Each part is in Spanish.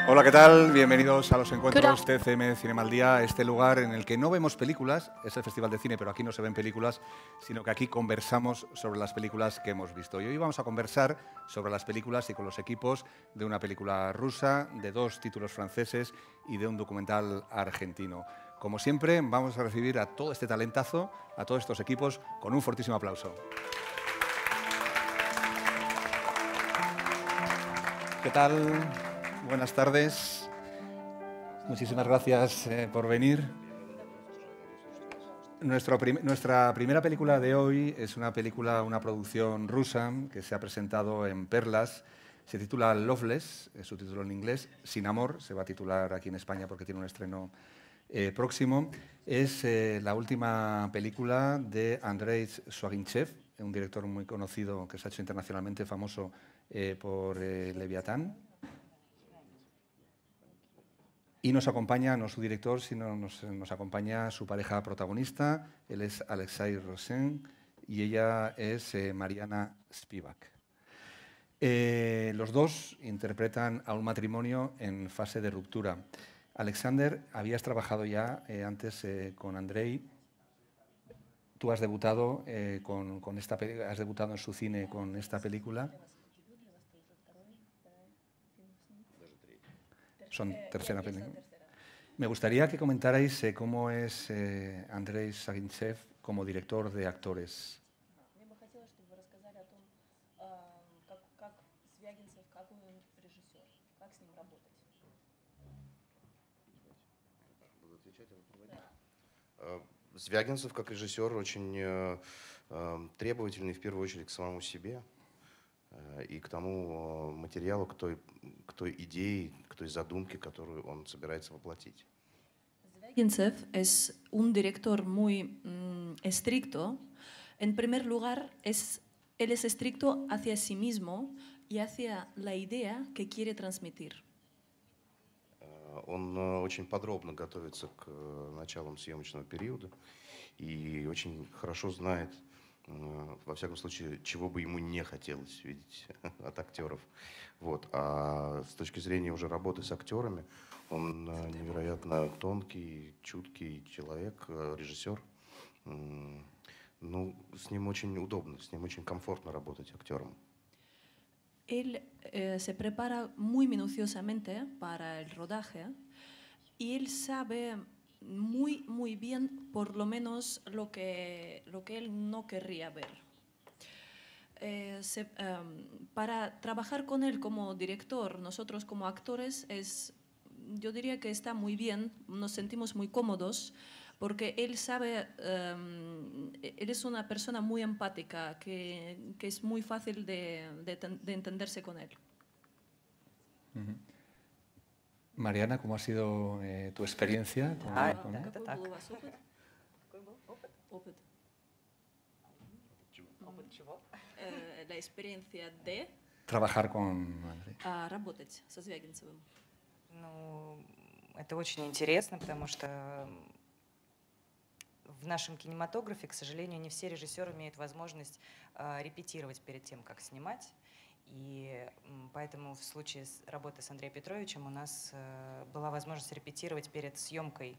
Hola, ¿qué tal? Bienvenidos a los encuentros TCM Cinema al Día, este lugar en el que no vemos películas, es el Festival de Cine, pero aquí no se ven películas, sino que aquí conversamos sobre las películas que hemos visto. Y hoy vamos a conversar sobre las películas y con los equipos de una película rusa, de 2 títulos franceses y de un documental argentino. Como siempre, vamos a recibir a todo este talentazo, a todos estos equipos, con un fortísimo aplauso. ¿Qué tal? Buenas tardes. Muchísimas gracias por venir. Nuestra primera película de hoy es una producción rusa que se ha presentado en Perlas. Se titula Loveless, es su título en inglés. Sin amor, se va a titular aquí en España porque tiene un estreno próximo. Es la última película de Andrei Zhuangzi, un director muy conocido que se ha hecho internacionalmente famoso por Leviatán. Y nos acompaña, no su director, sino nos acompaña su pareja protagonista. Él es Alexei Rosen y ella es Mariana Spivak. Los dos interpretan a un matrimonio en fase de ruptura. Alexander, habías trabajado ya antes con Andrei. Tú has debutado, has debutado en su cine con esta película. Son tercera película. Me gustaría que comentarais cómo es Andrei Zhuangzi como director de actores. Звягинцев, как режиссер, очень требовательный в первую очередь к самому себе и к тому материалу, к той идее, к той задумке, которую он собирается воплотить. Звягинцев es un director muy estricto. En primer lugar, él es estricto hacia sí mismo y hacia la idea que quiere transmitir. Он очень подробно готовится к началам съемочного периода и очень хорошо знает, во всяком случае, чего бы ему не хотелось видеть от актеров. Вот. А с точки зрения уже работы с актерами, он невероятно тонкий, чуткий человек, режиссер. Ну, с ним очень удобно, с ним очень комфортно работать актером. Él se prepara muy minuciosamente para el rodaje y él sabe muy bien, por lo menos, lo que él no querría ver. Para trabajar con él como director, nosotros como actores, yo diría que está muy bien, nos sentimos muy cómodos, porque él sabe, él es una persona muy empática, que es muy fácil de entenderse con él. Mariana, ¿cómo ha sido tu experiencia con él? La experiencia de trabajar con Andrei. Работать со Звягинцевым. Ну, это очень интересно, потому что в нашем кинематографе, к сожалению, не все режиссеры имеют возможность репетировать перед тем, как снимать. И поэтому в случае работы с Андреем Петровичем у нас была возможность репетировать перед съемкой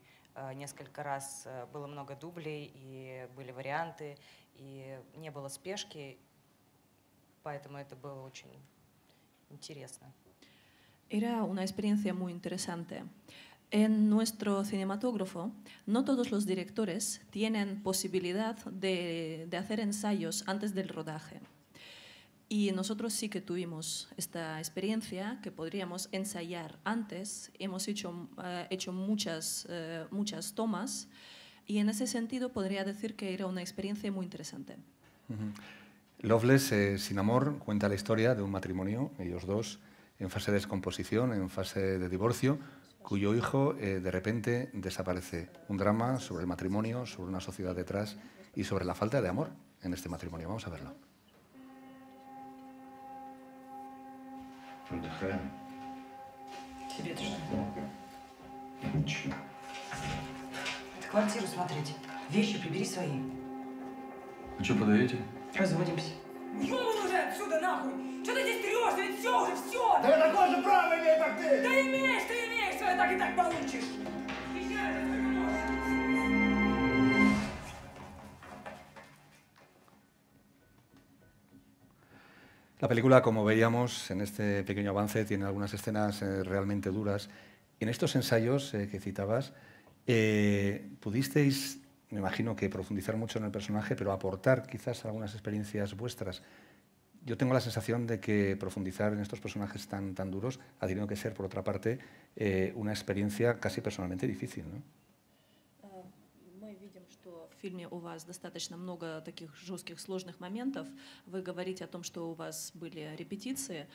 несколько раз. Было много дублей, и были варианты, и не было спешки, поэтому это было очень интересно. Era una experiencia muy interesante. En nuestro cinematógrafo, no todos los directores tienen posibilidad de hacer ensayos antes del rodaje. Y nosotros sí que tuvimos esta experiencia, que podríamos ensayar antes. Hemos hecho muchas tomas y en ese sentido podría decir que era una experiencia muy interesante. Loveless, Sin amor, cuenta la historia de un matrimonio, ellos dos, en fase de descomposición, en fase de divorcio, cuyo hijo de repente desaparece. Un drama sobre el matrimonio, sobre una sociedad detrás y sobre la falta de amor en este matrimonio. Vamos a verlo. Отдыхаем. Тебе-то что? Ничего. Это квартиру смотреть. Вещи прибери свои. А что, подаете? Разводимся. Вон уже отсюда! отсюда, нахуй! Что ты здесь трешься? Ведь все уже, все! Да я такое же право имею, как ты! Да имеешь, ты имеешь, все, так и так получишь! Езжай, насколько можешь. La película, como veíamos en este pequeño avance, tiene algunas escenas realmente duras. En estos ensayos que citabas, pudisteis, me imagino que profundizar mucho en el personaje, pero aportar quizás algunas experiencias vuestras. Yo tengo la sensación de que profundizar en estos personajes tan duros ha tenido que ser, por otra parte, una experiencia casi personalmente difícil, ¿no? Мы видим, что в фильме у вас достаточно много таких жестких, сложных моментов. Вы говорите о том, что у вас были репетиции,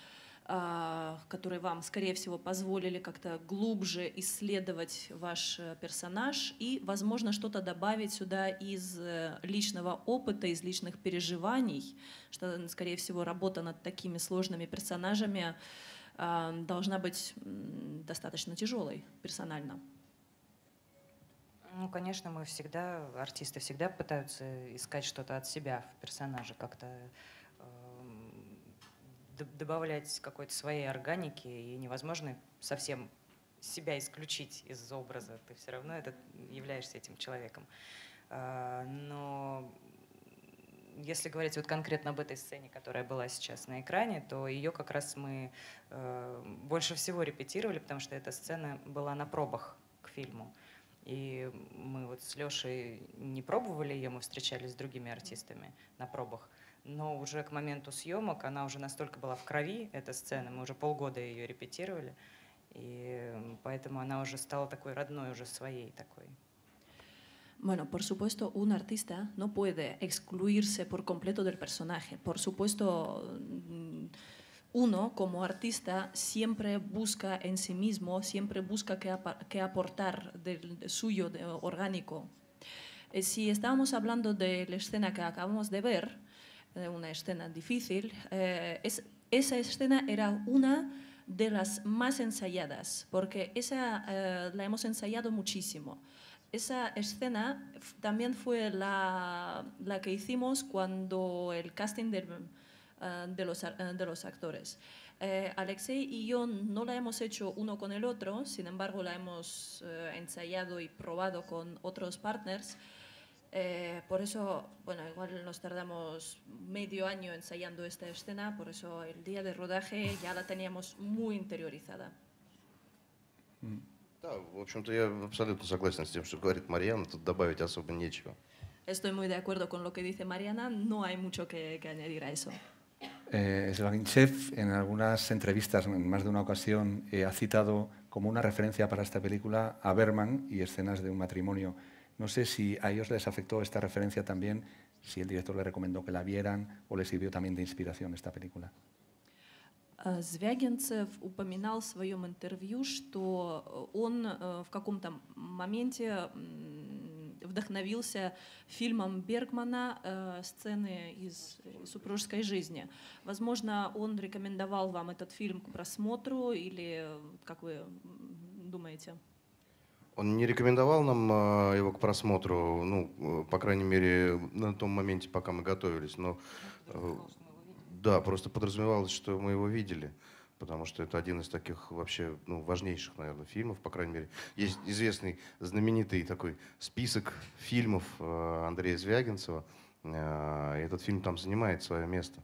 которые вам, скорее всего, позволили как-то глубже исследовать ваш персонаж и, возможно, что-то добавить сюда из личного опыта, из личных переживаний, что, скорее всего, работа над такими сложными персонажами должна быть достаточно тяжелой персонально. Ну, конечно, артисты всегда пытаются искать что-то от себя в персонаже, как-то добавлять какой-то своей органики, и невозможно совсем себя исключить из образа. Ты все равно являешься этим человеком. Но если говорить вот конкретно об этой сцене, которая была сейчас на экране, то ее как раз мы больше всего репетировали, потому что эта сцена была на пробах к фильму. И мы вот с Лешей не пробовали ее, мы встречались с другими артистами на пробах. Но уже к моменту съемок она уже настолько была в крови, эта сцена, мы уже полгода ее репетировали, и поэтому она уже стала такой родной, уже своей такой. Bueno, por supuesto, un artista no puede excluirse por completo del personaje. Por supuesto, uno como artista siempre busca en sí mismo, siempre busca qué aportar del suyo, orgánico. Si estábamos hablando de la escena que acabamos de ver, una escena difícil, esa escena era una de las más ensayadas, porque esa la hemos ensayado muchísimo. Esa escena también fue la que hicimos cuando el casting de los actores. Alexei y yo no la hemos hecho uno con el otro, sin embargo la hemos ensayado y probado con otros partners. Por eso, bueno, igual nos tardamos medio año ensayando esta escena, por eso el día de rodaje ya la teníamos muy interiorizada. Да, в общем-то, я абсолютно согласен с тем, что говорит Марьяна, тут добавить особо нечего. Estoy muy de acuerdo con lo que dice Mariana, no hay mucho que añadir a eso. Zwaginchev en algunas entrevistas, en más de una ocasión, ha citado como una referencia para esta película a Bergman y escenas de un matrimonio. No sé si a ellos les afectó esta referencia también, si el director les recomendó que la vieran o les sirvió también de inspiración esta película. Звягинцев упоминал в своем интервью, что он в каком-то моменте вдохновился фильмом Бергмана «Сцены из супружеской жизни». Возможно, он рекомендовал вам этот фильм к просмотру, или как вы думаете? Он не рекомендовал нам его к просмотру, ну, по крайней мере, на том моменте, пока мы готовились, но... Да, просто подразумевалось, что мы его видели, потому что это один из таких вообще важнейших, наверное, фильмов, по крайней мере. Есть известный, знаменитый такой список фильмов Андрея Звягинцева, и этот фильм там занимает свое место.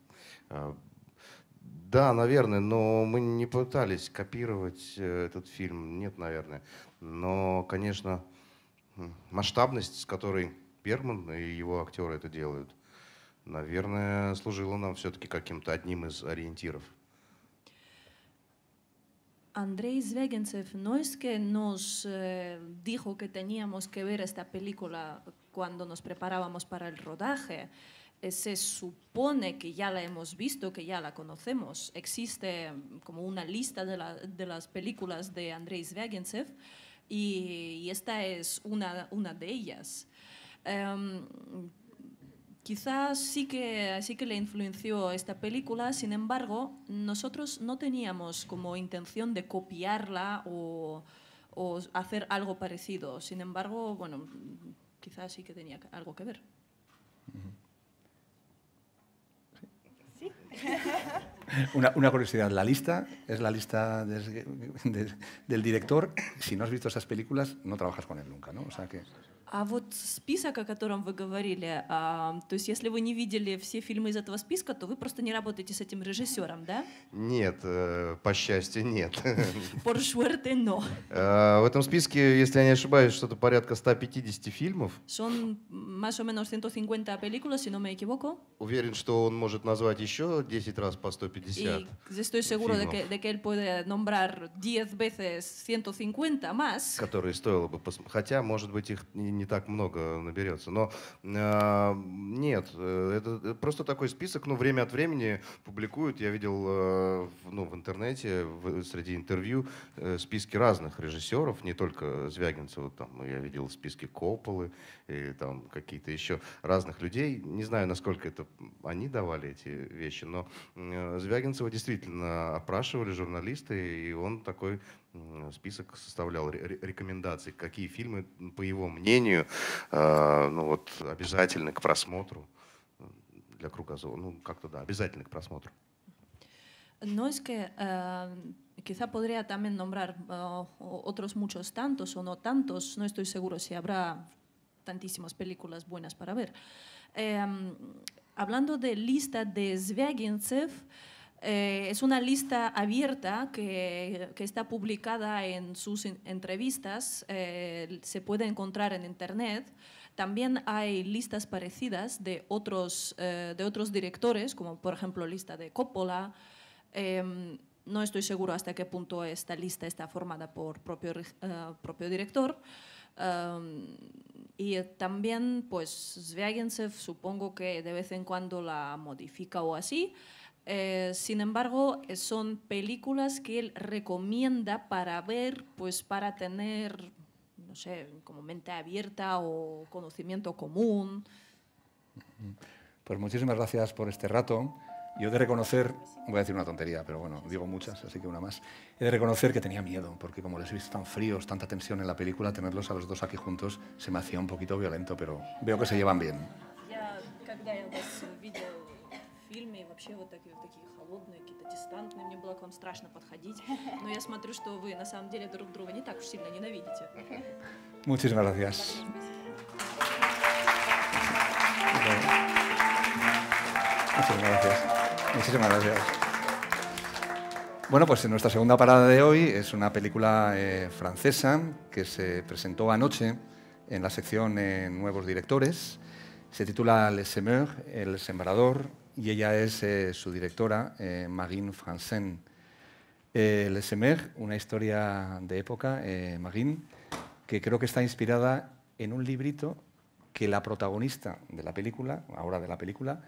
Да, наверное, но мы не пытались копировать этот фильм, нет, наверное. Но, конечно, масштабность, с которой Бергман и его актеры это делают, наверное, служило нам все-таки каким-то одним из ориентиров. Andrei Zvyagincev no es que nos dijo que teníamos que ver esta película cuando nos preparábamos para el rodaje. Se supone que ya la hemos visto, que ya la conocemos. Existe como una lista de las películas de Andrei Zvyagincev y esta es una de ellas. Quizás sí que le influenció esta película, sin embargo, nosotros no teníamos como intención de copiarla o hacer algo parecido. Sin embargo, bueno, quizás sí que tenía algo que ver. ¿Sí? Una curiosidad, la lista es la lista del director. Si no has visto esas películas, no trabajas con él nunca, ¿no? O sea que... А вот список, о котором вы говорили, то есть если вы не видели все фильмы из этого списка, то вы просто не работаете с этим режиссером, да? Нет, по счастью, нет. Por suerte, no. В этом списке, если я не ошибаюсь, что-то порядка 150 фильмов. Son más o menos 150 películas, si no me equivoco. Уверен, что он может назвать еще 10 раз по 150. Y estoy seguro de que él puede nombrar 10 veces 150 más. Которые стоило бы посмотреть. Хотя, может быть, их не так много наберется. Но нет, это просто такой список, время от времени публикуют. Я видел в интернете, среди интервью, списки разных режиссеров, не только Звягинцева. Там, я видел списки Копполы и там какие-то еще разных людей. Не знаю, насколько это они давали эти вещи, но Звягинцева действительно опрашивали журналисты, и он такой список составлял рекомендаций, какие фильмы, по его мнению, обязательны к просмотру для кругозора. Как-то да, обязательны к просмотру. No es que quizá podría también nombrar otros muchos tantos o no tantos, no estoy seguro si habrá tantísimas películas buenas para ver. Hablando de lista de Zvyagintsev, es una lista abierta que está publicada en sus entrevistas, se puede encontrar en internet. También hay listas parecidas de otros directores, como por ejemplo lista de Coppola. No estoy seguro hasta qué punto esta lista está formada por propio director. Y también, pues, Zvyagintsev supongo que de vez en cuando la modifica o así. Sin embargo, son películas que él recomienda para ver, pues para tener, no sé, como mente abierta o conocimiento común. Pues muchísimas gracias por este rato. Yo he de reconocer, voy a decir una tontería, pero bueno, digo muchas, así que una más. He de reconocer que tenía miedo, porque como les he visto tan fríos, tanta tensión en la película, tenerlos a los dos aquí juntos se me hacía un poquito violento, pero veo que se llevan bien. Фильме вообще вот такие холодные, какие-то дистантные. Мне было к вам страшно подходить. Но я смотрю, что вы на самом деле друг друга не так уж сильно ненавидите. Muchísimas gracias. Muchísimas gracias. Muchísimas gracias. Bueno, pues en nuestra segunda parada de hoy es una película francesa que se presentó anoche en la sección Nuevos Directores. Se titula Les Semeurs, El Sembrador, y ella es su directora, Marine Francen. Les Semeurs, una historia de época, Marine, que creo que está inspirada en un librito que la protagonista de la película, ahora de la película,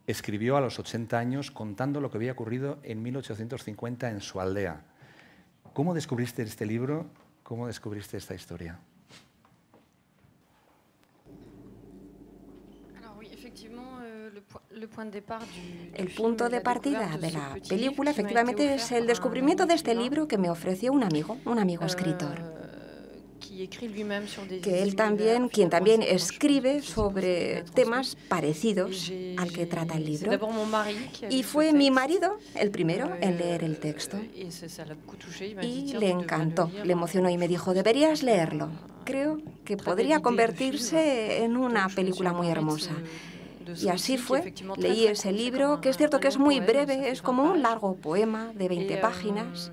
escribió a los 80 años contando lo que había ocurrido en 1850 en su aldea. ¿Cómo descubriste este libro? ¿Cómo descubriste esta historia? El punto de partida de la película, efectivamente, es el descubrimiento de este libro que me ofreció un amigo escritor, que quien también escribe sobre temas parecidos al que trata el libro. Y fue mi marido el primero en leer el texto. Y le encantó, le emocionó y me dijo, deberías leerlo. Creo que podría convertirse en una película muy hermosa. Y así fue, leí ese libro, que es cierto que es muy breve, es como un largo poema de 20 páginas.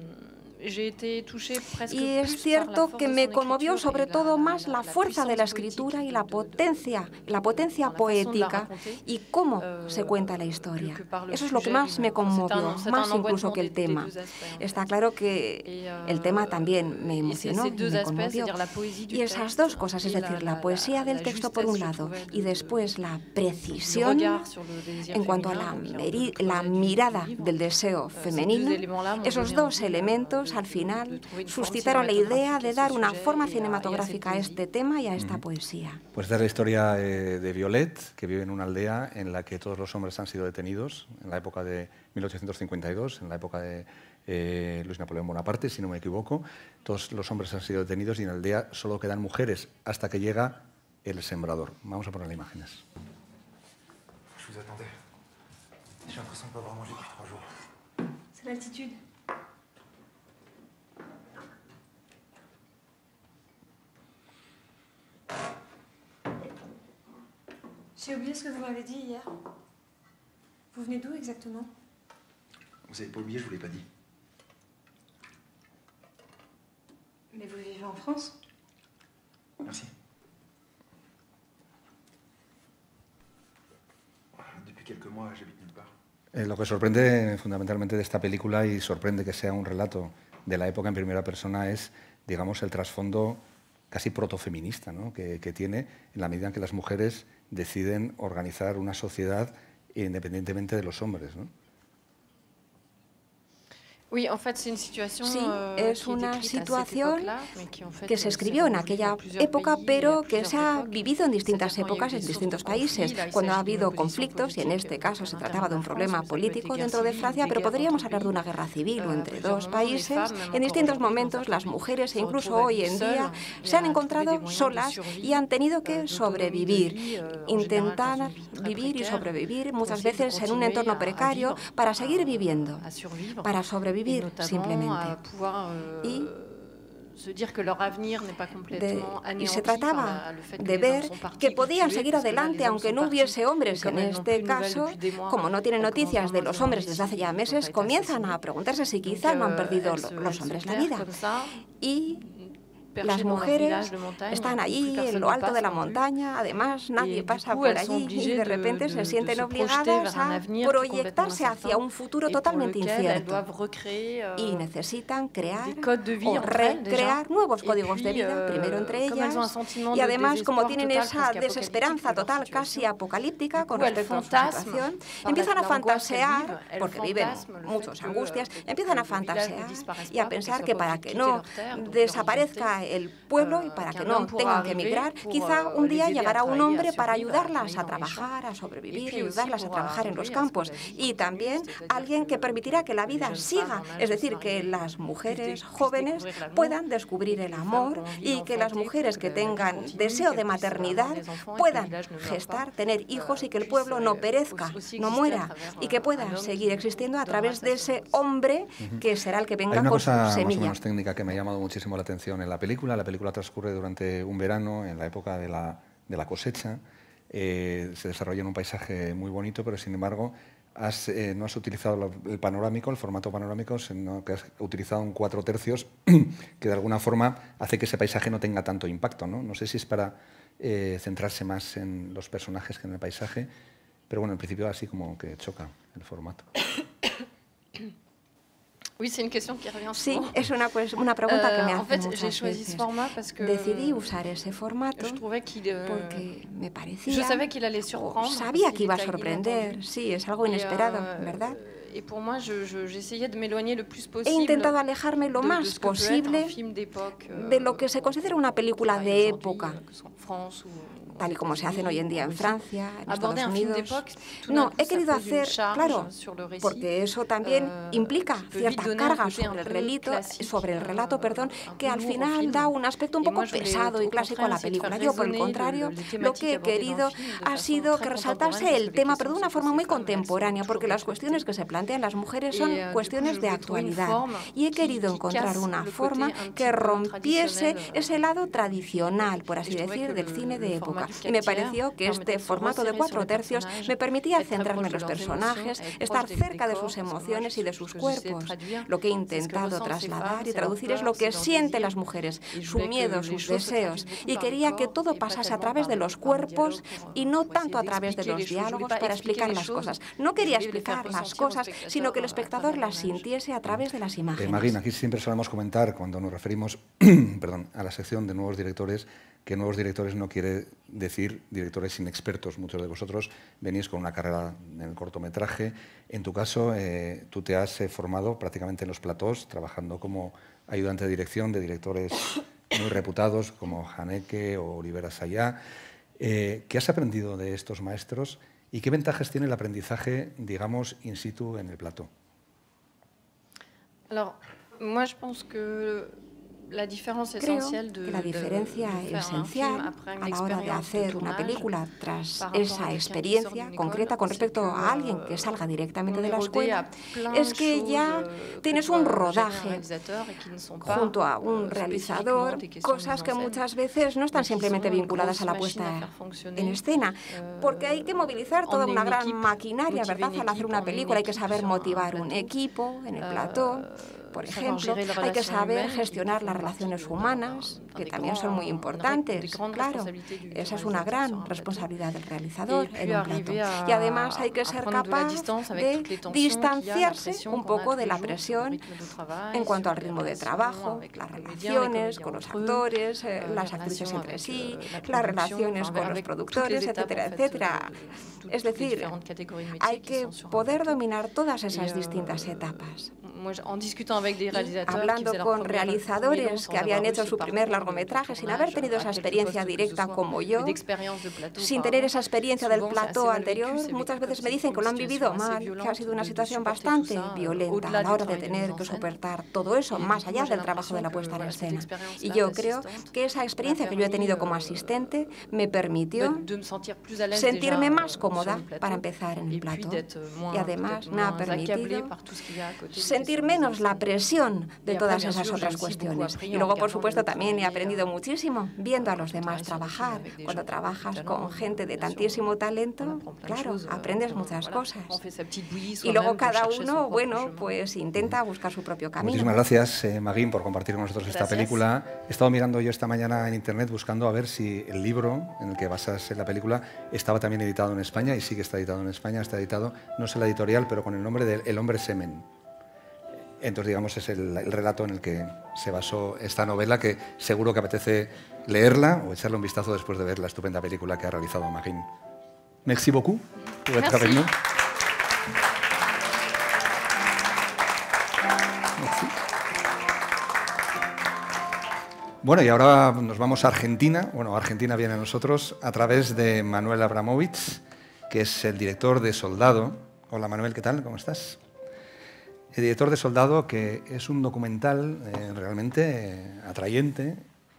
Y es cierto que me conmovió sobre todo más la fuerza de la escritura y la potencia poética y cómo se cuenta la historia. Eso es lo que más me conmovió, más incluso que el tema. Está claro que el tema también me emocionó y me conmovió. Y esas dos cosas, es decir, la poesía del texto por un lado y después la precisión en cuanto a la mirada del deseo femenino, esos dos elementos al final suscitaron la idea de dar una forma cinematográfica a este tema y a esta poesía. Pues esta es la historia de Violet, que vive en una aldea en la que todos los hombres han sido detenidos en la época de 1852, en la época de Luis Napoleón Bonaparte, si no me equivoco. Todos los hombres han sido detenidos y en la aldea solo quedan mujeres hasta que llega el sembrador. Vamos a poner imágenes. J'ai l'impression de pas avoir mangé depuis 3 jours. C'est l'altitude. J'ai oublié ce que vous m'avez dit hier. Vous venez d'où exactement? Vous avez pas oublié, je vous l'ai pas dit. Mais vous vivez en France? Merci. Depuis quelques mois, j'habite nulle part. Lo que sorprende fundamentalmente de esta película, y sorprende que sea un relato de la época en primera persona, es, digamos, el trasfondo casi protofeminista, ¿no? que tiene en la medida en que las mujeres deciden organizar una sociedad independientemente de los hombres, ¿no? Sí, es una situación que se escribió en aquella época, pero que se ha vivido en distintas épocas, en distintos países, cuando ha habido conflictos, y en este caso se trataba de un problema político dentro de Francia, pero podríamos hablar de una guerra civil o entre dos países. En distintos momentos las mujeres, e incluso hoy en día, se han encontrado solas y han tenido que sobrevivir, intentar vivir y sobrevivir muchas veces en un entorno precario para seguir viviendo, para sobrevivir simplemente. Y se trataba de ver que podían seguir adelante aunque no hubiese hombres. En este caso, como no tienen noticias de los hombres desde hace ya meses, comienzan a preguntarse si quizá no han perdido los hombres la vida. Y las mujeres están allí en lo alto de la montaña, además nadie pasa por allí y de repente se sienten obligadas a proyectarse hacia un futuro totalmente incierto y necesitan crear o recrear nuevos códigos de vida, primero entre ellas, y además como tienen esa desesperanza total, casi apocalíptica con respecto a su situación, empiezan a fantasear, porque viven muchas angustias, empiezan a fantasear y a pensar que para que no desaparezca el pueblo y para que no tengan que emigrar, quizá un día llegará un hombre para ayudarlas a trabajar, a sobrevivir, ayudarlas a trabajar en los campos, y también alguien que permitirá que la vida siga, es decir, que las mujeres jóvenes puedan descubrir el amor y que las mujeres que tengan deseo de maternidad puedan gestar, tener hijos y que el pueblo no perezca, no muera y que pueda seguir existiendo a través de ese hombre que será el que venga con su semilla. Hay una cosa más o menos técnica que me ha llamado muchísimo la atención en la película. La película transcurre durante un verano, en la época de la cosecha. Se desarrolla en un paisaje muy bonito, pero sin embargo no has utilizado el panorámico, el formato panorámico, sino que has utilizado un 4/3, que de alguna forma hace que ese paisaje no tenga tanto impacto, ¿no? No sé si es para centrarse más en los personajes que en el paisaje, pero bueno, en principio así como que choca el formato. Sí, es una pregunta que me hacen muchas veces. Decidí usar ese formato porque me parecía, sabía que iba a sorprender. Sí, es algo inesperado, ¿verdad? He intentado alejarme lo más posible de lo que se considera una película de época, tal y como se hacen hoy en día en Francia, en Estados Unidos. No, he querido hacer, claro, porque eso también implica cierta carga sobre el relato, que al final da un aspecto un poco pesado y clásico a la película. Yo, por el contrario, lo que he querido ha sido que resaltase el tema, pero de una forma muy contemporánea, porque las cuestiones que se plantean las mujeres son cuestiones de actualidad. Y he querido encontrar una forma que rompiese ese lado tradicional, por así decir, del cine de época. Y me pareció que este formato de 4/3 me permitía centrarme en los personajes, estar cerca de sus emociones y de sus cuerpos. Lo que he intentado trasladar y traducir es lo que sienten las mujeres, su miedo, sus deseos. Y quería que todo pasase a través de los cuerpos y no tanto a través de los diálogos para explicar las cosas. No quería explicar las cosas, sino que el espectador las sintiese a través de las imágenes. Magin, aquí siempre solemos comentar, cuando nos referimos a la sección de nuevos directores, que nuevos directores no quiere decir directores inexpertos. Muchos de vosotros venís con una carrera en el cortometraje. En tu caso, tú te has formado prácticamente en los platós, trabajando como ayudante de dirección de directores muy reputados como Haneke o Oliver Assayas. ¿Qué has aprendido de estos maestros y qué ventajas tiene el aprendizaje, digamos, in situ en el plató? Alors, moi, je pense que Creo que la diferencia esencial a la hora de hacer una película tras esa experiencia concreta con respecto a alguien que salga directamente de la escuela es que ya tienes un rodaje junto a un realizador, cosas que muchas veces no están simplemente vinculadas a la puesta en escena, porque hay que movilizar toda una gran maquinaria, ¿verdad? Al hacer una película hay que saber motivar un equipo en el plató. Por ejemplo, hay que saber gestionar las relaciones humanas, que también son muy importantes, claro. Esa es una gran responsabilidad del realizador en un plató. Y además hay que ser capaz de distanciarse un poco de la presión en cuanto al ritmo de trabajo, las relaciones con los actores, las actrices entre sí, las relaciones con los productores, etcétera, etcétera. Es decir, hay que poder dominar todas esas distintas etapas. Hablando con realizadores que habían hecho su primer largometraje sin haber tenido esa experiencia directa como yo, sin tener esa experiencia del plató anterior, muchas veces me dicen que lo han vivido mal, que ha sido una situación bastante violenta a la hora de tener que soportar todo eso, más allá del trabajo de la puesta en escena. Y yo creo que esa experiencia que yo he tenido como asistente me permitió sentirme más cómoda para empezar en el plató. Y además me ha permitido sentir menos la presión de todas esas otras cuestiones. Y luego, por supuesto, también he aprendido muchísimo viendo a los demás trabajar. Cuando trabajas con gente de tantísimo talento, claro, aprendes muchas cosas. Y luego cada uno, bueno, pues intenta buscar su propio camino. Muchísimas gracias, Magín, por compartir con nosotros esta película. He estado mirando yo esta mañana en internet buscando a ver si el libro en el que basas la película estaba también editado en España, y sí que está editado en España. Está editado, no sé la editorial, pero con el nombre de El hombre semen. Entonces, digamos, es el relato en el que se basó esta novela, que seguro que apetece leerla o echarle un vistazo después de ver la estupenda película que ha realizado Magín. Merci beaucoup pour être avec nous. Merci. Bueno, y ahora nos vamos a Argentina. Bueno, Argentina viene a nosotros a través de Manuel Abramovich, que es el director de Soldado. Hola, Manuel, ¿qué tal? ¿Cómo estás? El director de Soldado, que es un documental realmente atrayente,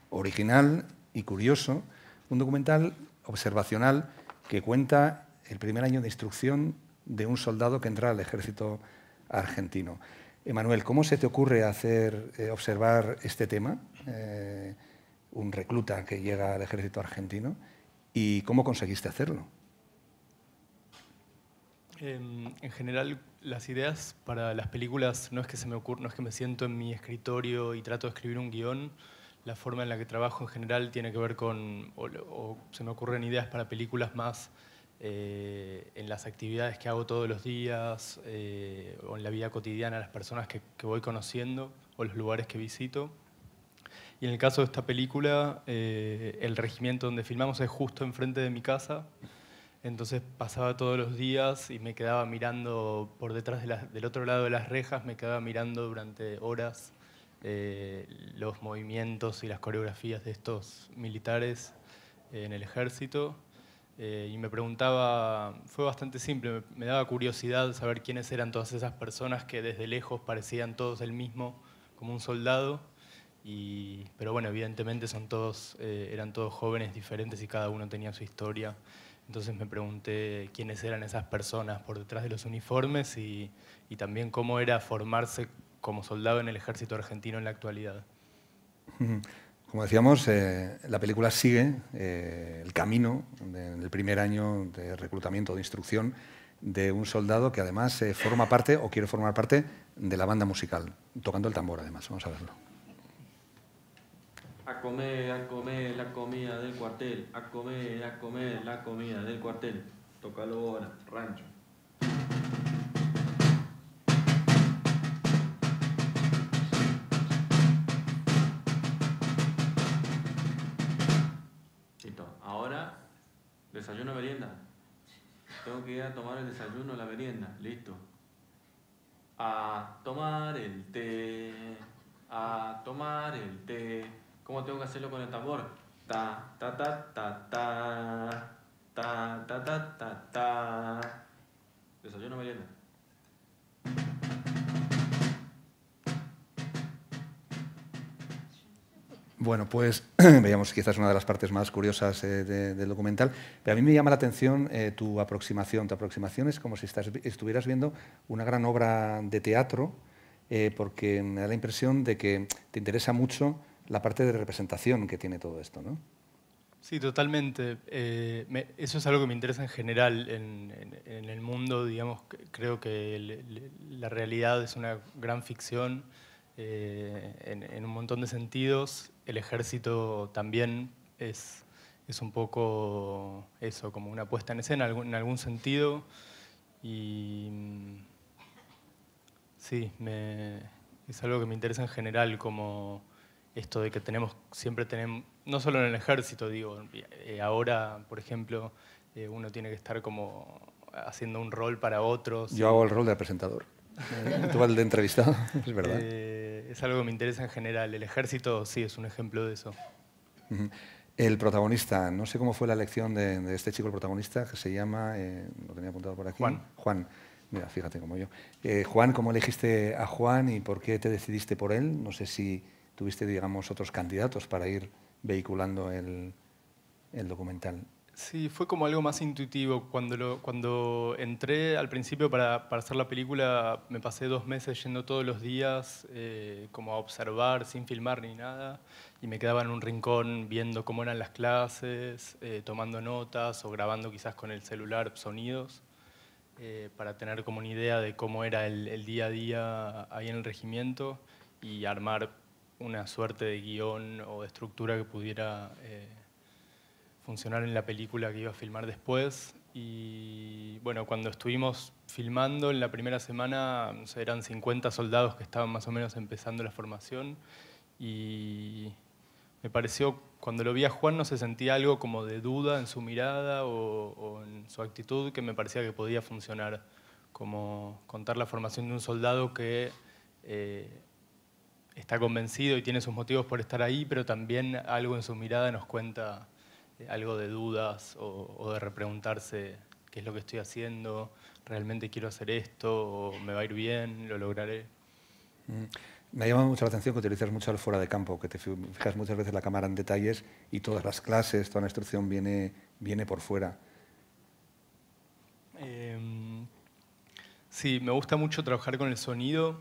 original y curioso, un documental observacional que cuenta el primer año de instrucción de un soldado que entra al ejército argentino. Manuel, ¿cómo se te ocurre observar este tema, un recluta que llega al ejército argentino, y cómo conseguiste hacerlo? En general, las ideas para las películas no es que se me ocurra, no es que me siento en mi escritorio y trato de escribir un guión. La forma en la que trabajo en general tiene que ver con, o se me ocurren ideas para películas más en las actividades que hago todos los días, o en la vida cotidiana, las personas que voy conociendo o los lugares que visito. Y en el caso de esta película, el regimiento donde filmamos es justo enfrente de mi casa. Entonces pasaba todos los días y me quedaba mirando por detrás del otro lado de las rejas, me quedaba mirando durante horas los movimientos y las coreografías de estos militares en el ejército. Y me preguntaba, fue bastante simple, me daba curiosidad saber quiénes eran todas esas personas que desde lejos parecían todos el mismo, como un soldado. Pero bueno, evidentemente eran todos jóvenes diferentes y cada uno tenía su historia. Entonces me pregunté quiénes eran esas personas por detrás de los uniformes y también cómo era formarse como soldado en el ejército argentino en la actualidad. Como decíamos, la película sigue el camino del primer año de reclutamiento, de instrucción de un soldado que además forma parte o quiere formar parte de la banda musical, tocando el tambor además. Vamos a verlo. A comer la comida del cuartel. A comer la comida del cuartel. Tócalo ahora, rancho. Listo. Ahora, desayuno, merienda. Tengo que ir a tomar el desayuno, la merienda. Listo. A tomar el té. A tomar el té. ¿Cómo tengo que hacerlo con el tambor? Ta, ta, ta, ta, ta. Ta, ta, ta, ta, ta. Desayuno, merienda. Bueno, pues veíamos quizás una de las partes más curiosas del documental, pero a mí me llama la atención tu aproximación. Tu aproximación es como si estuvieras viendo una gran obra de teatro, porque me da la impresión de que te interesa mucho la parte de representación que tiene todo esto, ¿no? Sí, totalmente. Eso es algo que me interesa en general en el mundo, digamos. Creo que la realidad es una gran ficción en un montón de sentidos. El ejército también es un poco eso, como una puesta en escena en algún sentido. Y sí, es algo que me interesa en general, como esto de que siempre tenemos, no solo en el ejército, digo, ahora, por ejemplo, uno tiene que estar como haciendo un rol para otros. Yo hago el rol de presentador. Tú el de entrevistado, es verdad. Es algo que me interesa en general. El ejército sí es un ejemplo de eso. El protagonista, no sé cómo fue la elección de este chico, el protagonista, que se llama, lo tenía apuntado por aquí. Juan. Mira, fíjate como yo. Juan, ¿cómo elegiste a Juan y por qué te decidiste por él? No sé si tuviste, digamos, otros candidatos para ir vehiculando el documental. Sí, fue como algo más intuitivo. Cuando entré al principio para hacer la película, me pasé 2 meses yendo todos los días como a observar, sin filmar ni nada, y me quedaba en un rincón viendo cómo eran las clases, tomando notas o grabando quizás con el celular sonidos, para tener como una idea de cómo era el día a día ahí en el regimiento y armar una suerte de guión o de estructura que pudiera funcionar en la película que iba a filmar después. Y bueno, cuando estuvimos filmando en la primera semana, no sé, eran 50 soldados que estaban más o menos empezando la formación, y me pareció, cuando lo vi a Juan, no se sentía algo como de duda en su mirada o en su actitud, que me parecía que podía funcionar, como contar la formación de un soldado que está convencido y tiene sus motivos por estar ahí, pero también algo en su mirada nos cuenta algo de dudas o de repreguntarse qué es lo que estoy haciendo, realmente quiero hacer esto, o me va a ir bien, lo lograré. Me ha llamado mucho la atención que utilizas mucho el fuera de campo, que te fijas muchas veces la cámara en detalles y todas las clases, toda la instrucción viene por fuera. Sí, me gusta mucho trabajar con el sonido.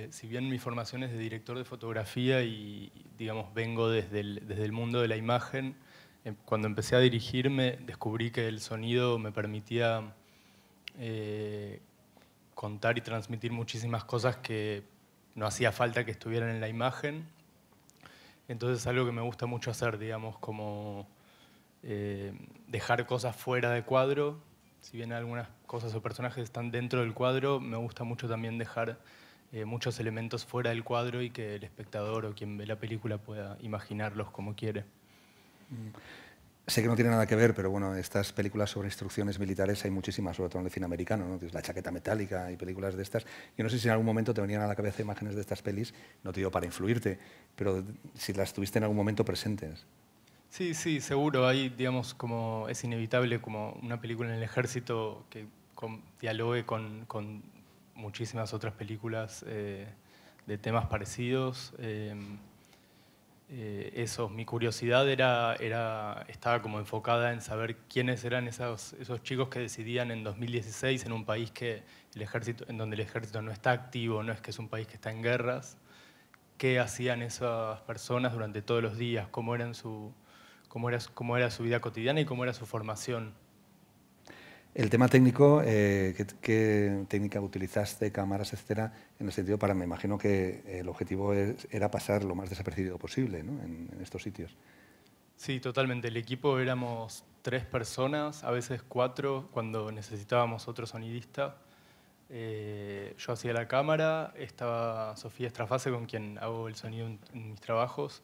Si bien mi formación es de director de fotografía y digamos vengo desde el mundo de la imagen, cuando empecé a dirigirme descubrí que el sonido me permitía contar y transmitir muchísimas cosas que no hacía falta que estuvieran en la imagen. Entonces es algo que me gusta mucho hacer, digamos, como dejar cosas fuera de cuadro. Si bien algunas cosas o personajes están dentro del cuadro, me gusta mucho también dejar muchos elementos fuera del cuadro y que el espectador o quien ve la película pueda imaginarlos como quiere. Sé que no tiene nada que ver, pero bueno, estas películas sobre instrucciones militares hay muchísimas, sobre todo en el cine americano, ¿no? Tienes La chaqueta metálica y películas de estas. Yo no sé si en algún momento te venían a la cabeza imágenes de estas pelis, no te digo para influirte, pero si las tuviste en algún momento presentes. Sí, sí, seguro. Ahí, digamos, como es inevitable como una película en el ejército que dialogue con muchísimas otras películas de temas parecidos. Mi curiosidad estaba como enfocada en saber quiénes eran esos chicos que decidían en 2016, en un país en donde el ejército no está activo, no es que es un país que está en guerras, qué hacían esas personas durante todos los días, cómo era su vida cotidiana y cómo era su formación. El tema técnico, ¿qué técnica utilizaste, cámaras, etcétera? En el sentido me imagino que el objetivo era pasar lo más desapercibido posible, ¿no? en estos sitios. Sí, totalmente. El equipo éramos 3 personas, a veces 4, cuando necesitábamos otro sonidista. Yo hacía la cámara, estaba Sofía Estrafase, con quien hago el sonido en mis trabajos,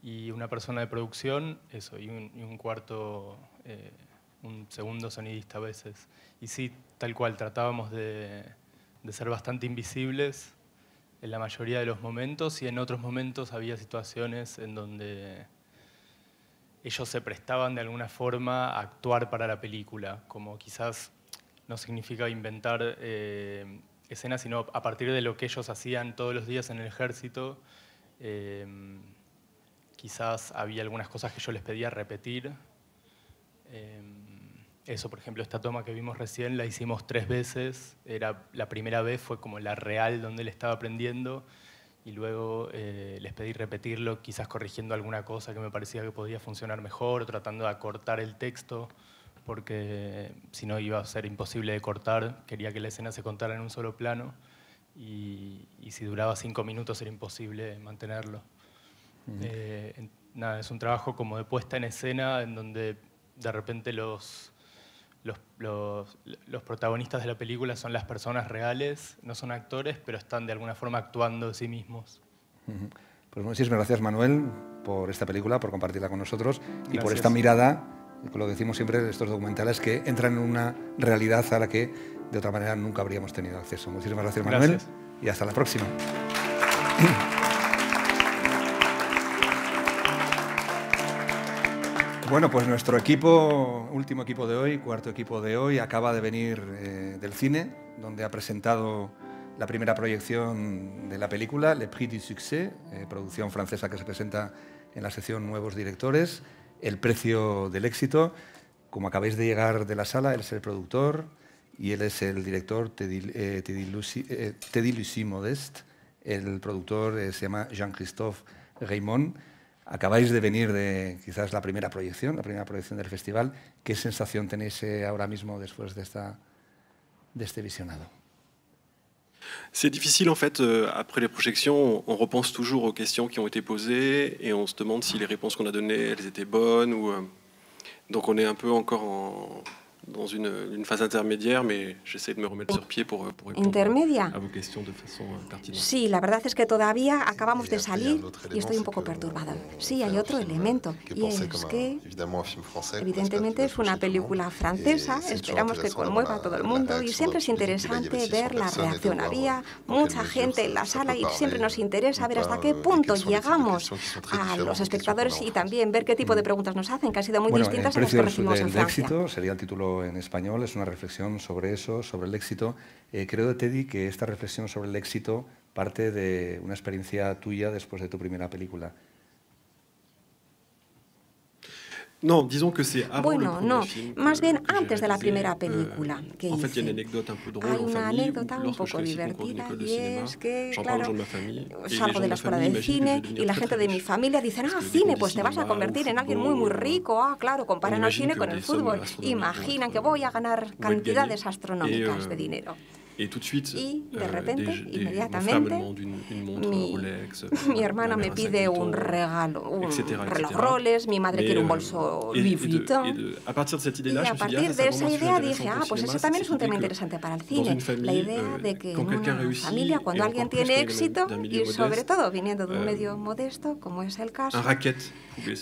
y una persona de producción, y un cuarto... un segundo sonidista a veces. Y sí, tal cual, tratábamos de ser bastante invisibles en la mayoría de los momentos, y en otros momentos había situaciones en donde ellos se prestaban de alguna forma a actuar para la película, como quizás no significa inventar escenas, sino a partir de lo que ellos hacían todos los días en el ejército, quizás había algunas cosas que yo les pedía repetir. Eso, por ejemplo, esta toma que vimos recién la hicimos 3 veces. La primera vez fue como la real donde él estaba aprendiendo y luego les pedí repetirlo, quizás corrigiendo alguna cosa que me parecía que podía funcionar mejor, tratando de acortar el texto, porque si no iba a ser imposible de cortar. Quería que la escena se contara en un solo plano y si duraba 5 minutos era imposible mantenerlo. Nada, es un trabajo como de puesta en escena en donde de repente los protagonistas de la película son las personas reales, no son actores, pero están de alguna forma actuando de sí mismos. Pues muchísimas gracias, Manuel, por esta película, por compartirla con nosotros y por Gracias. esta mirada, con lo que decimos siempre de estos documentales, que entran en una realidad a la que de otra manera nunca habríamos tenido acceso. Muchísimas gracias, Manuel, Gracias. y hasta la próxima. Bueno, pues nuestro último equipo de hoy, cuarto equipo de hoy, acaba de venir del cine, donde ha presentado la primera proyección de la película, Le Prix du Succès, producción francesa que se presenta en la sección Nuevos Directores, El precio del éxito. Como acabáis de llegar de la sala, él es el productor y él es el director, Teddy Lucie Modeste. El productor se llama Jean-Christophe Raymond. Acabáis de venir de quizás la primera proyección del festival. ¿Qué sensación tenéis ahora mismo después de este visionado? C'est difficile en fait, après les projections, on repense toujours aux questions qui ont été posées et on se demande si les réponses qu'on a données, elles étaient bonnes. Donc on est un peu encore dans une phase intermédiaire, mais j'essaie de me remettre sur pied pour répondre a vos questions de façon pertinente. Sí, la verdad es que todavía acabamos de salir y estoy un poco perturbada. Sí, hay otro elemento, y es que evidentemente es una película francesa, esperamos que conmueva a todo el mundo y siempre es interesante ver la reacción. Había mucha gente en la sala y siempre nos interesa ver hasta qué punto llegamos a los espectadores y también ver qué tipo de preguntas nos hacen, que han sido muy distintas a las que recibimos en Francia. Éxito sería el título en español, es una reflexión sobre eso, sobre el éxito. Creo, Teddy, que esta reflexión sobre el éxito parte de una experiencia tuya después de tu primera película. No, disons que c'est avant bueno, le premier no, film más bien que antes de la j'ai primera réalisé. película que En fait, il y a hice. une anecdote un peu drôle Hay en una famille, anécdota où un lorsque je poco fais aussi concours d'une divertida école de y cinéma, es que, j'en parle aux claro, gens de ma famille, et les salgo gens de de la ma escuela famille de imaginent que je cine vais y devenir la très, gente très de mi riche. familia dicen, Parce que cine, vengo de pues te vas a cinéma, convertir au en alguien muy, muy football, rico. Claro, comparan al imagine cine que con el des sommes fútbol. astronomiques Imaginan vont que voy a ganar être cantidades gagnées. astronómicas de dinero. Et tout de suite, Y de repente, mon frère me inmediatamente, demande une montre Rolex, mi hermana me pide un regalo, un reloj Rolex, mi madre quiere un bolso Louis Vuitton. A partir de cette Y idée-là, je a me suis dit, partir de esa idea dije, ah, pues ese también es un tema interesante para el cine. La idea de que en una familia, cuando alguien tiene éxito, y sobre todo viniendo de un medio modesto, como es el caso,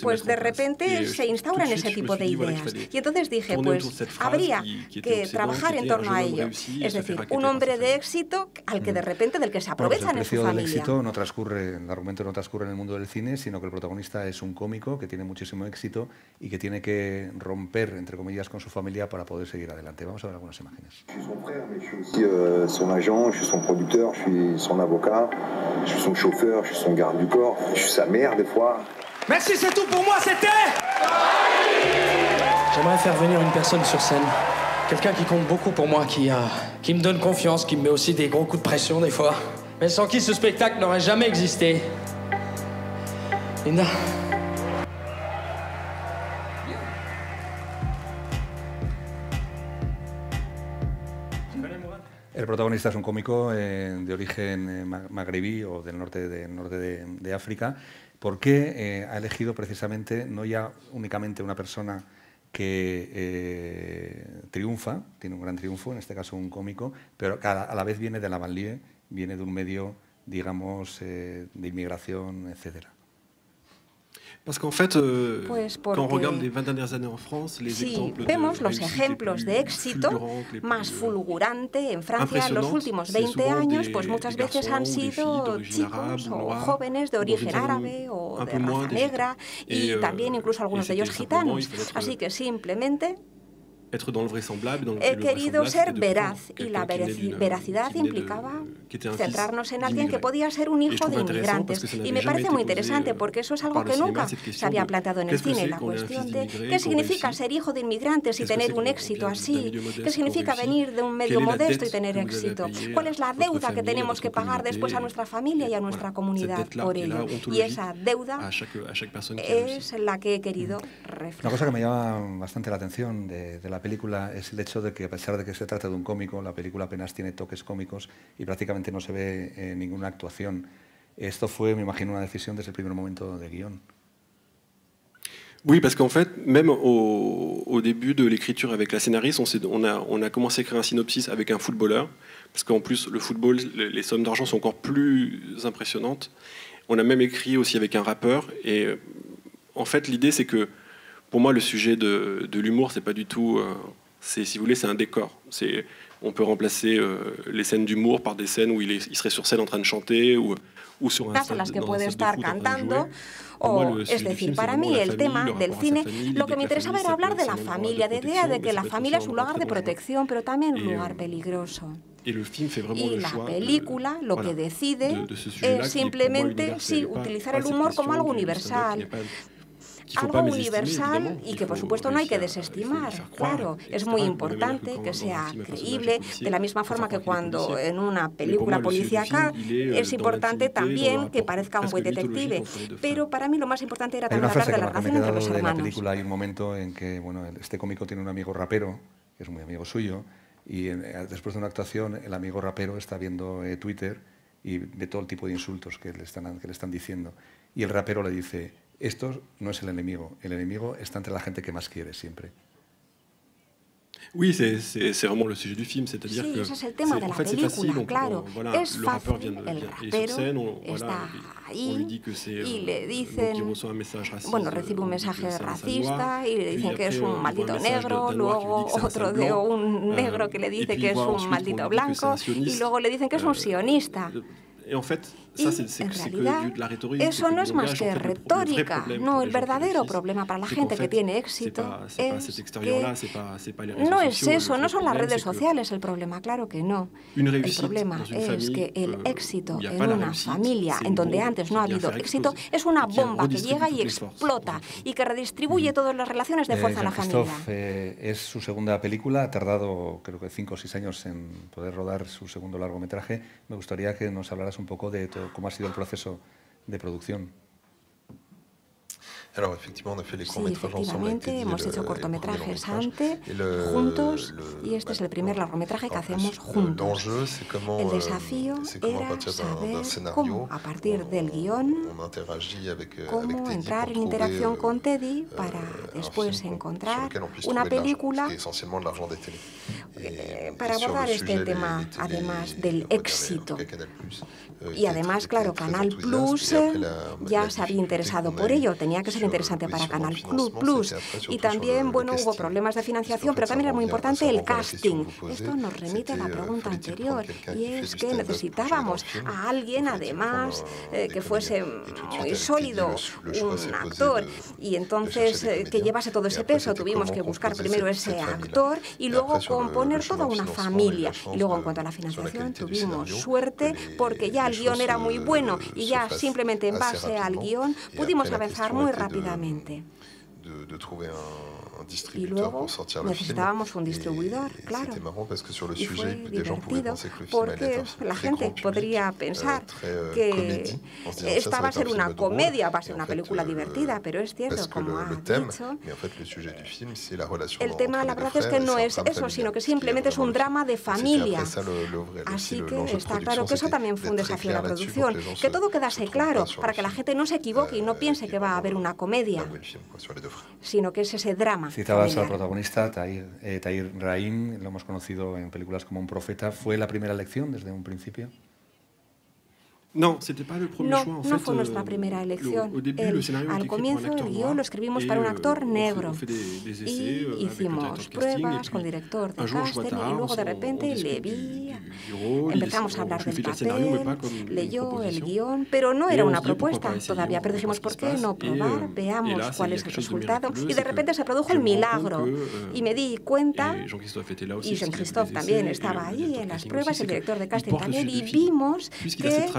pues de repente se instauran ese tipo de ideas. Y entonces dije, pues habría que trabajar en torno a ello. Es decir, un hombre de éxito al que de repente del que se aprovechan en su El familia. éxito no transcurre, el argumento no transcurre en el mundo del cine, sino que el protagonista es un cómico que tiene muchísimo éxito y que tiene que romper, entre comillas, con su familia para poder seguir adelante. Vamos a ver algunas imágenes. Je suis son frère, mais je suis aussi son agent, je suis son producteur, je suis son avocat, je suis son chauffeur, je suis son garde du corps, je suis sa mère des fois. Merci, c'est tout pour moi, c'était... J'aimerais faire venir une personne sur scène. Quelqu'un qui compte beaucoup pour moi, qui me donne confiance, qui me met aussi des gros coups de pression des fois. Mais sans qui ce spectacle n'aurait jamais existé. Linda. El protagonista es un cómico de origen magrebí o del norte de África. ¿Por qué ha elegido precisamente no ya únicamente una persona que triunfa, tiene un gran triunfo, en este caso un cómico, pero que a la vez viene de la banlieue, viene de un medio, digamos, de inmigración, etcétera? Parce qu'en fait, Pues quand on regarde les 20 dernières années en France, les sí, exemples vemos de los réussite ejemplos de éxito más fulgurante en Francia en los últimos 20 años, pues muchas veces han sido chicos o jóvenes de origen árabe o de raza negra y también incluso algunos de ellos gitanos. Así que simplemente He querido ser veraz y la veracidad implicaba centrarnos en alguien que podía ser un hijo de inmigrantes. Y me parece muy interesante porque eso es algo que nunca se había planteado en el cine, la cuestión de qué significa ser hijo de inmigrantes y tener un éxito así, qué significa venir de un medio modesto y tener éxito, cuál es la deuda que tenemos que pagar después a nuestra familia y a nuestra comunidad por ello. Y esa deuda es la que he querido reflejar. Una cosa que me llama bastante la atención de la película es el hecho de que, a pesar de que se trata de un cómico, la película apenas tiene toques cómicos y prácticamente no se ve ninguna actuación. Esto fue, me imagino, una decisión desde el primer momento de guión. Oui, parce qu'en fait, même au début de l'écriture avec la scénariste, on a commencé à écrire un synopsis avec un footballeur, parce qu'en plus, le football, les sommes d'argent sont encore plus impressionnantes. On a même écrit aussi avec un rappeur, et en fait, l'idée, c'est que, pour moi, le sujet de l'humour, c'est pas du tout... si vous voulez, c'est un décor. On peut remplacer les scènes d'humour par des scènes où il serait sur scène en train de chanter, ou sur un stade, las que dans puede un stade de estar foot en train de cantando. jouer. Es decir, para mí el tema del cine, lo que me interesaba era hablar de la familia, de idea de que la familia es un lugar de protección, pero también un lugar peligroso. Y la película lo que decide es simplemente utilizar el humor como algo universal. Algo universal y que, por supuesto, no hay que desestimar. Claro, es muy importante que sea creíble, de la misma forma que cuando en una película policíaca es importante también que parezca un buen detective. Pero para mí lo más importante era también hablar de la relación entre los hermanos. En la película hay un momento en que este cómico tiene un amigo rapero, que es muy amigo suyo, y después de una actuación el amigo rapero está viendo Twitter y ve todo el tipo de insultos que le están diciendo. Y el rapero le dice: esto no es el enemigo está entre la gente que más quiere siempre. Oui, c'est vraiment le sujet du film, c'est-à-dire que ese es el tema de la película, claro. Es fácil, el rapero está ahí y le dicen, bueno, recibe un mensaje racista y le dicen que es un maldito negro, luego otro de un negro que le dice que es un maldito blanco y luego le dicen que es un sionista. Y en realidad, eso no es más que retórica. No, el verdadero problema para la gente que tiene éxito es que no es eso, no son las redes sociales el problema, claro que no. El problema es que el éxito en una familia en donde antes no ha habido éxito es una bomba que llega y explota y que redistribuye todas las relaciones de fuerza a la familia. Es su segunda película, ha tardado creo que 5 o 6 años en poder rodar su segundo largometraje. Me gustaría que nos hablaras un poco de todo, cómo ha sido el proceso de producción. Alors, effectivement, on a fait les courts-métrages ensemble. Hemos hecho cortometrajes antes, juntos, y este es el primer largometraje que hacemos juntos. El desafío era saber cómo, a partir del guión, cómo entrar en interacción con Teddy para después encontrar una película para abordar este tema, además del éxito. Y además, claro, Canal Plus ya se había interesado por ello, tenía que ser interesante para Canal Plus. Y también, bueno, hubo problemas de financiación, pero también era muy importante el casting. Esto nos remite a la pregunta anterior, y es que necesitábamos a alguien, además, que fuese muy sólido, un actor, y entonces que llevase todo ese peso. Tuvimos que buscar primero ese actor y luego componer toda una familia. Y luego, en cuanto a la financiación, tuvimos suerte porque ya el guión era muy bueno y ya simplemente en base al guión pudimos avanzar muy rápidamente. Y luego necesitábamos un distribuidor, claro. Y fue divertido porque la gente podría pensar que esta va a ser una comedia, va a ser una película divertida, pero es cierto, como ha dicho, el tema, la verdad es que no es eso, sino que simplemente es un drama de familia. Así que está claro que eso también fue un desafío de la producción, que todo quedase claro, para que la gente no se equivoque y no piense que va a haber una comedia, sino que es ese drama. Citabas al protagonista, Tahir Rahim, lo hemos conocido en películas como Un profeta. ¿Fue la primera elección desde un principio? No fue nuestra primera elección. Al comienzo el guión lo escribimos para un actor negro y hicimos pruebas con el director de casting y luego de repente le vi, empezamos a hablar del papel, leyó el guión, pero no era una propuesta todavía, pero dijimos, ¿por qué no probar? Veamos cuál es el resultado. Y de repente se produjo el milagro y me di cuenta, y Jean-Christophe también estaba ahí en las pruebas, el director de casting también, y vimos que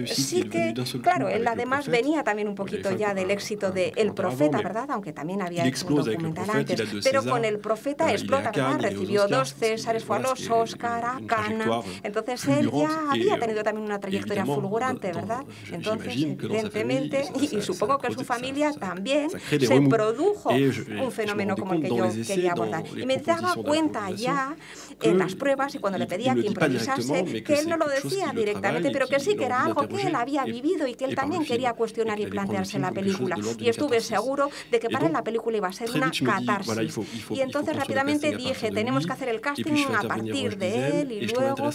sí que, claro, él además venía también un poquito ya del éxito de El Profeta, ¿verdad? Aunque también había hecho un documental antes, pero con El Profeta explota, ¿verdad? Recibió 2 Césares, fue a los Oscar, a Cannes, entonces él ya había tenido también una trayectoria fulgurante, ¿verdad? Entonces, evidentemente, y supongo que en su familia también, se produjo un fenómeno como el que yo quería abordar. Y me daba cuenta ya en las pruebas y cuando le pedía que improvisase, que él no lo decía directamente, pero que sí que era algo que él había vivido y que él también quería cuestionar y plantearse la película. Y estuve seguro de que para él la película iba a ser una catarsis. Y entonces rápidamente dije, tenemos que hacer el casting a partir de él y luego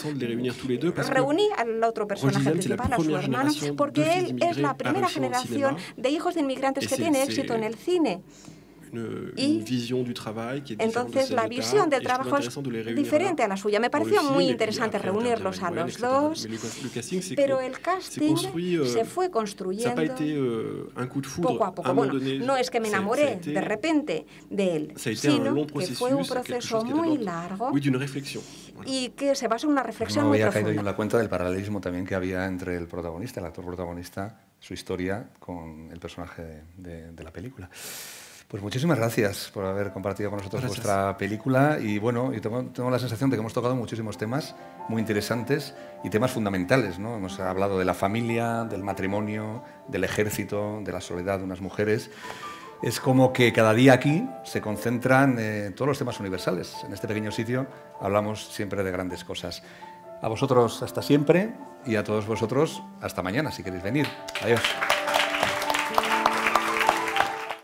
reuní al otro personaje principal, a su hermano, porque él es la primera generación de hijos de inmigrantes que tiene éxito en el cine. Y entonces la visión del trabajo es diferente a la suya. Me pareció muy interesante reunirlos a los dos, pero el casting se fue construyendo poco a poco. Bueno, no es que me enamoré de repente de él, sino que fue un proceso muy largo y que se basa en una reflexión muy profunda. No había caído en la cuenta del paralelismo también que había entre el protagonista, el actor protagonista, su historia con el personaje de la película. Pues muchísimas gracias por haber compartido con nosotros vuestra película y bueno, tengo la sensación de que hemos tocado muchísimos temas muy interesantes y temas fundamentales, ¿no? Hemos hablado de la familia, del matrimonio, del ejército, de la soledad de unas mujeres. Es como que cada día aquí se concentran todos los temas universales. En este pequeño sitio hablamos siempre de grandes cosas. A vosotros hasta siempre y a todos vosotros hasta mañana si queréis venir. Adiós.